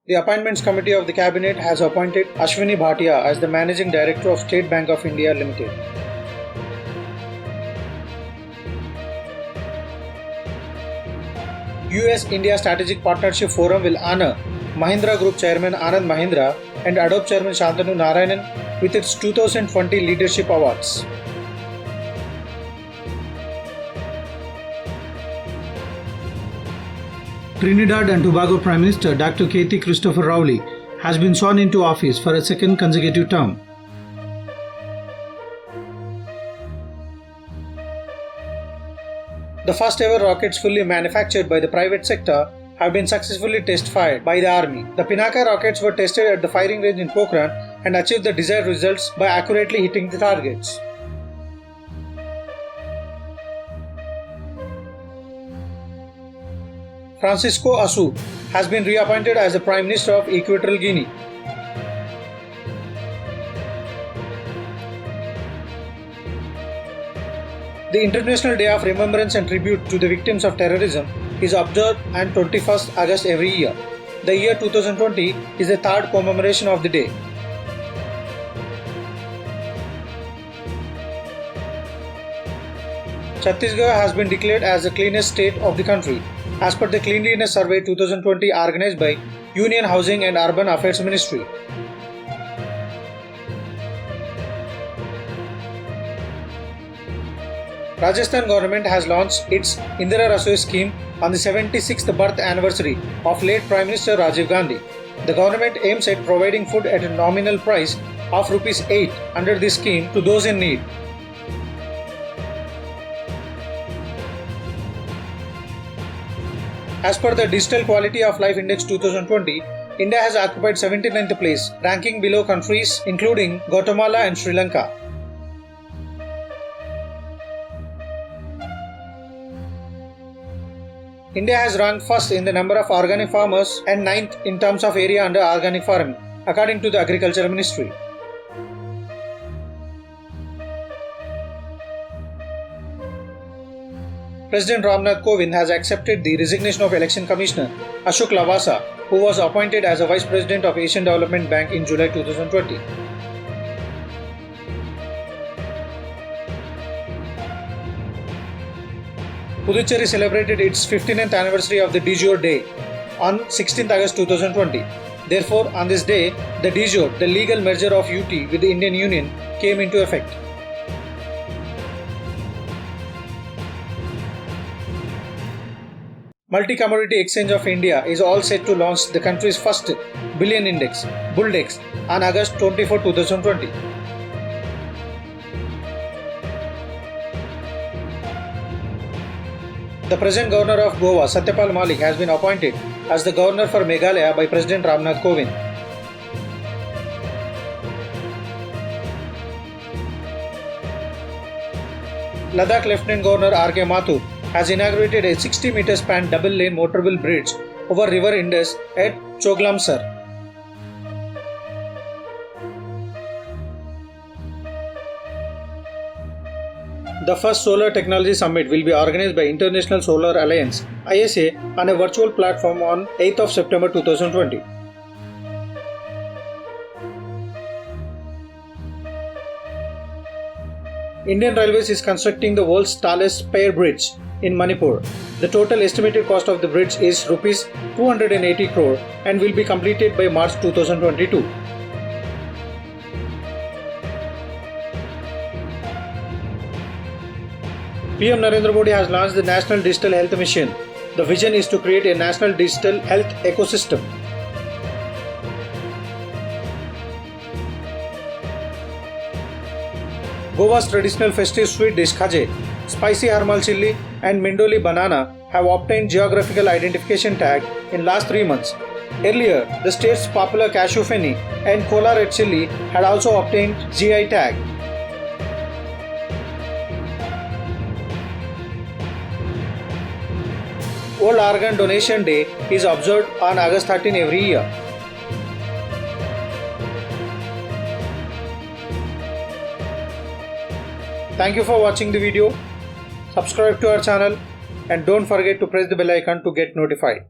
The Appointments Committee of the Cabinet has appointed Ashwini Bhatia as the Managing Director of State Bank of India Limited. US-India Strategic Partnership Forum will honor Mahindra Group Chairman Anand Mahindra and Adobe Chairman Shantanu Narayanan with its 2020 Leadership Awards. Trinidad and Tobago Prime Minister Dr. Katie Christopher Rowley has been sworn into office for a second consecutive term. The first ever rockets fully manufactured by the private sector have been successfully test-fired by the Army. The Pinaka rockets were tested at the firing range in Pokhran and achieved the desired results by accurately hitting the targets. Francisco Assou has been reappointed as the Prime Minister of Equatorial Guinea. The International Day of Remembrance and Tribute to the Victims of Terrorism is observed on 21st August every year. The year 2020 is the third commemoration of the day. Chhattisgarh has been declared as the cleanest state of the country, as per the Cleanliness Survey 2020 organized by Union Housing and Urban Affairs Ministry. Rajasthan government has launched its Indira Rasoi scheme on the 76th birth anniversary of late Prime Minister Rajiv Gandhi. The government aims at providing food at a nominal price of ₹8 under this scheme to those in need. As per the Digital Quality of Life Index 2020, India has occupied 79th place, ranking below countries including Guatemala and Sri Lanka. India has ranked first in the number of organic farmers and ninth in terms of area under organic farming, according to the Agriculture Ministry. President Ramnath Kovind has accepted the resignation of Election Commissioner Ashok Lavasa, who was appointed as a Vice President of Asian Development Bank in July 2020. Puducherry celebrated its 59th anniversary of the de jure day on 16th August 2020. Therefore, on this day, the de jure, the legal merger of UT with the Indian Union, came into effect. Multi-Commodity Exchange of India is all set to launch the country's first Billion Index, Bulldex, on August 24, 2020. The present Governor of Goa, Satyapal Malik, has been appointed as the Governor for Meghalaya by President Ramnath Kovind. Ladakh Lieutenant Governor R.K. Mathur has inaugurated a 60-meter span double-lane motorable bridge over River Indus at Choglamsar. The first Solar Technology Summit will be organized by International Solar Alliance (ISA) on a virtual platform on 8th of September 2020. Indian Railways is constructing the world's tallest spare bridge in Manipur. The total estimated cost of the bridge is Rs 280 crore and will be completed by March 2022. PM Narendra Modi has launched the National Digital Health Mission. The vision is to create a national digital health ecosystem. Goa's traditional festive sweet dish Khaje, spicy harmal chilli and Mindoli banana have obtained geographical identification tag in last 3 months. Earlier, the state's popular cashew feni and Kola red chilli had also obtained GI tag. World Organ Donation Day is observed on August 13 every year. Thank you for watching the video. Subscribe to our channel and don't forget to press the bell icon to get notified.